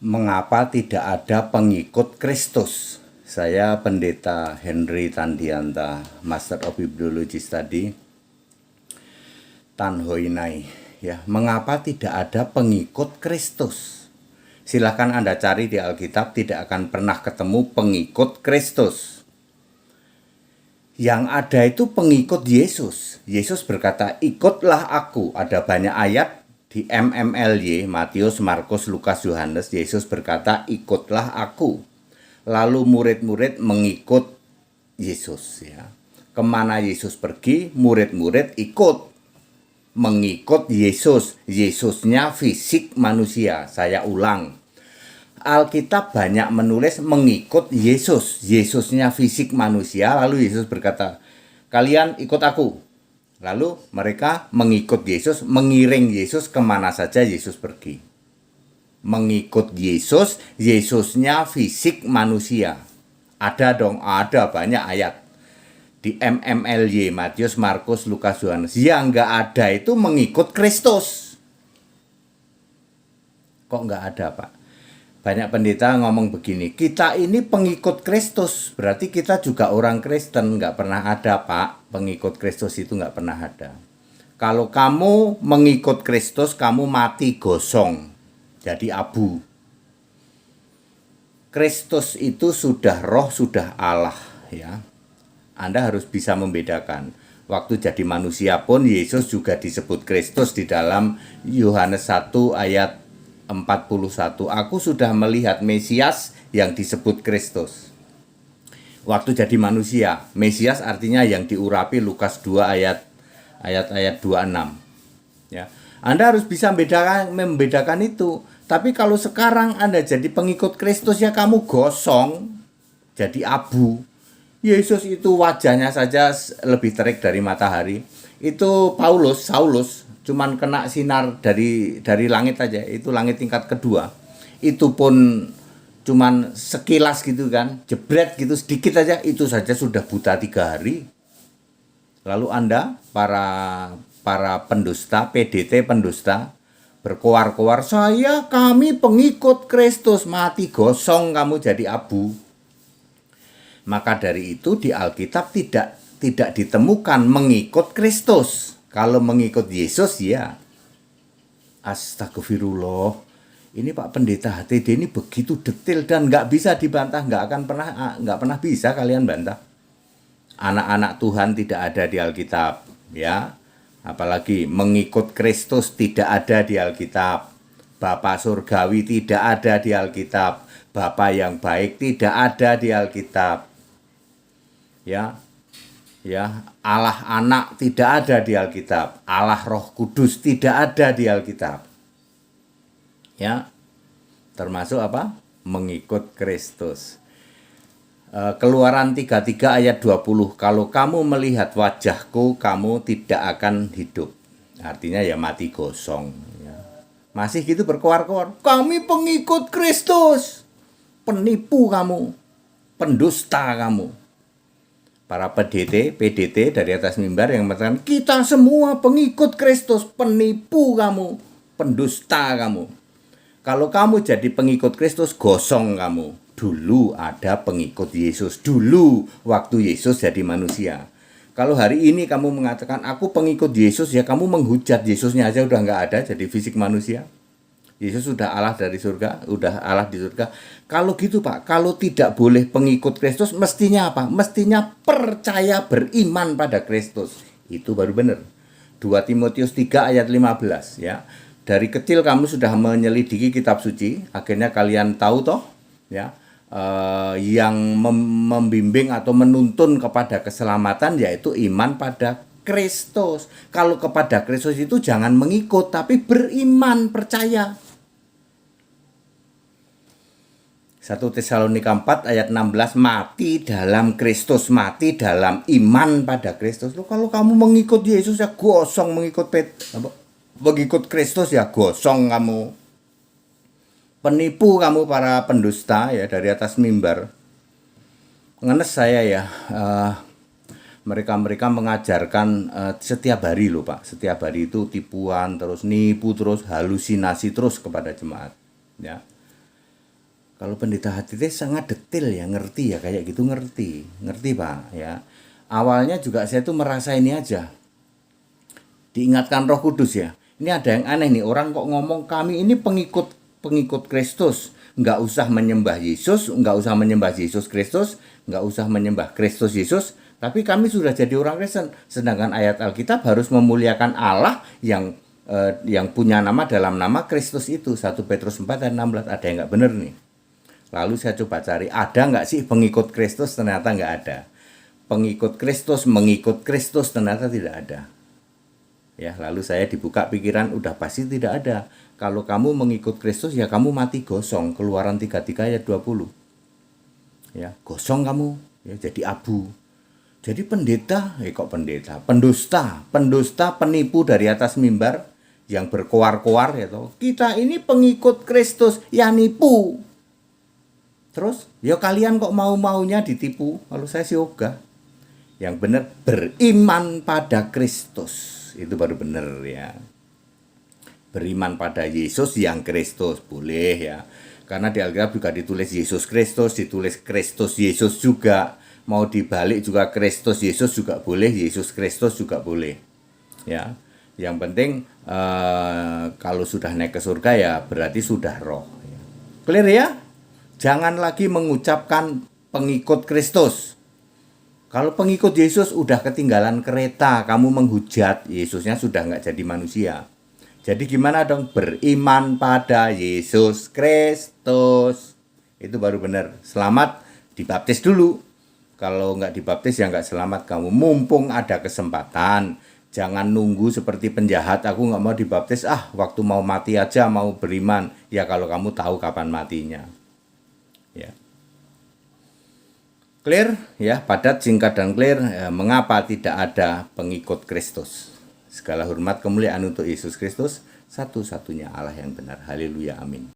Mengapa tidak ada pengikut Kristus? Saya Pendeta Henry Tandianta, Master of Bibliology Study, Tan Hoi Nai. Ya, mengapa tidak ada pengikut Kristus? Silakan Anda cari di Alkitab, tidak akan pernah ketemu pengikut Kristus. Yang ada itu pengikut Yesus. Yesus berkata, ikutlah aku. Ada banyak ayat di MMLY, Matius, Markus, Lukas, Yohanes. Yesus berkata, ikutlah aku. Lalu murid-murid mengikut Yesus. Ya. Kemana Yesus pergi, murid-murid ikut. Mengikut Yesus. Yesusnya fisik manusia. Saya ulang. Alkitab banyak menulis mengikut Yesus. Yesusnya fisik manusia. Lalu Yesus berkata, kalian ikut aku. Lalu mereka mengikut Yesus, mengiring Yesus kemana saja Yesus pergi. Mengikut Yesus, Yesusnya fisik manusia. Ada dong, ada banyak ayat. Di MMLY, Matius, Markus, Lukas, Yohanes. Yang nggak ada itu mengikut Kristus. Kok nggak ada, Pak? Banyak pendeta ngomong begini, kita ini pengikut Kristus, berarti kita juga orang Kristen. Nggak pernah ada, Pak, pengikut Kristus itu nggak pernah ada. Kalau kamu mengikut Kristus, kamu mati gosong, jadi abu. Kristus itu sudah roh, sudah Allah, ya. Anda harus bisa membedakan. Waktu jadi manusia pun Yesus juga disebut Kristus di dalam Yohanes 1 ayat 41. Aku sudah melihat Mesias yang disebut Kristus. Waktu jadi manusia, Mesias artinya yang diurapi, Lukas 2 ayat 26. Ya. Anda harus bisa membedakan itu. Tapi kalau sekarang Anda jadi pengikut Kristus, ya kamu gosong, jadi abu. Yesus itu wajahnya saja lebih terik dari matahari. Itu Saulus cuman kena sinar dari langit aja, itu langit tingkat kedua, itu pun cuman sekilas gitu kan, jebret gitu sedikit aja, itu saja sudah buta 3 hari. Lalu Anda para pendusta, PDT pendusta, berkoar-koar, kami pengikut Kristus, mati gosong kamu, jadi abu. Maka dari itu di Alkitab tidak ditemukan mengikut Kristus. Kalau mengikut Yesus, ya astagfirullah. Ini Pak Pendeta HTD ini begitu detail dan nggak bisa dibantah, nggak pernah bisa kalian bantah. Anak-anak Tuhan tidak ada di Alkitab, ya. Apalagi mengikut Kristus tidak ada di Alkitab. Bapa surgawi tidak ada di Alkitab. Bapa yang baik tidak ada di Alkitab. Ya, Allah anak tidak ada di Alkitab. Allah Roh Kudus tidak ada di Alkitab. Ya. Termasuk apa? Mengikut Kristus. Keluaran 33 ayat 20. Kalau kamu melihat wajahku, kamu tidak akan hidup. Artinya ya mati gosong, ya. Masih gitu berkoar-koar, kami pengikut Kristus. Penipu kamu. Pendusta kamu. Para PDT dari atas mimbar yang mengatakan, kita semua pengikut Kristus, penipu kamu, pendusta kamu. Kalau kamu jadi pengikut Kristus, gosong kamu. Dulu ada pengikut Yesus, dulu waktu Yesus jadi manusia. Kalau hari ini kamu mengatakan, aku pengikut Yesus, ya kamu menghujat Yesusnya aja udah nggak ada, jadi fisik manusia. Yesus sudah Allah dari surga, udah Allah di surga. Kalau gitu Pak, kalau tidak boleh pengikut Kristus, mestinya apa? Mestinya percaya beriman pada Kristus. Itu baru benar. 2 Timotius 3 ayat 15, ya. Dari kecil kamu sudah menyelidiki kitab suci, akhirnya kalian tahu toh, ya, yang membimbing atau menuntun kepada keselamatan yaitu iman pada Kristus. Kalau kepada Kristus itu jangan mengikut, tapi beriman, percaya. 1 Tesalonika 4 ayat 16, mati dalam Kristus, mati dalam iman pada Kristus. Loh, kalau kamu mengikut Yesus ya gosong, mengikut Kristus ya gosong kamu. Penipu kamu para pendusta ya dari atas mimbar. Ngenes saya ya, mereka mengajarkan setiap hari loh Pak, setiap hari itu tipuan terus, nipu terus, halusinasi terus kepada jemaat, ya. Kalau pendeta HTT sangat detail ya, ngerti ya, kayak gitu ngerti Pak ya. Awalnya juga saya tuh merasa ini aja, diingatkan Roh Kudus ya. Ini ada yang aneh nih, orang kok ngomong kami ini pengikut Kristus, nggak usah menyembah Yesus, nggak usah menyembah Yesus Kristus, nggak usah menyembah Kristus Yesus, tapi kami sudah jadi orang Kristen. Sedangkan ayat Alkitab harus memuliakan Allah yang punya nama dalam nama Kristus itu. 1 Petrus 4 ayat 16, ada yang nggak bener nih. Lalu saya coba cari, ada nggak sih pengikut Kristus? Ternyata nggak ada. Pengikut Kristus, mengikut Kristus, ternyata tidak ada. Ya, lalu saya dibuka pikiran, udah pasti tidak ada. Kalau kamu mengikut Kristus, ya kamu mati gosong. Keluaran 33 ayat 20. Ya, gosong kamu, ya jadi abu. Jadi pendeta, kok pendeta? Pendusta, penipu dari atas mimbar yang berkoar-koar ya toh. Kita ini pengikut Kristus, ya nipu. Terus, ya kalian kok mau-maunya ditipu? Kalau saya sih ogah. Yang benar beriman pada Kristus. Itu baru benar ya. Beriman pada Yesus yang Kristus boleh ya. Karena di Alkitab juga ditulis Yesus Kristus, ditulis Kristus Yesus juga. Mau dibalik juga Kristus Yesus juga boleh, Yesus Kristus juga boleh. Ya. Yang penting kalau sudah naik ke surga ya berarti sudah roh. Clear ya? Jangan lagi mengucapkan pengikut Kristus. Kalau pengikut Yesus udah ketinggalan kereta, kamu menghujat, Yesusnya sudah nggak jadi manusia. Jadi gimana dong? Beriman pada Yesus Kristus. Itu baru benar. Selamat, dibaptis dulu. Kalau nggak dibaptis ya nggak selamat kamu. Mumpung ada kesempatan. Jangan nunggu seperti penjahat, aku nggak mau dibaptis, waktu mau mati aja mau beriman. Ya kalau kamu tahu kapan matinya. Ya. Clear ya, padat, singkat dan clear. Mengapa tidak ada pengikut Kristus? Segala hormat kemuliaan untuk Yesus Kristus, satu-satunya Allah yang benar. Haleluya, amin.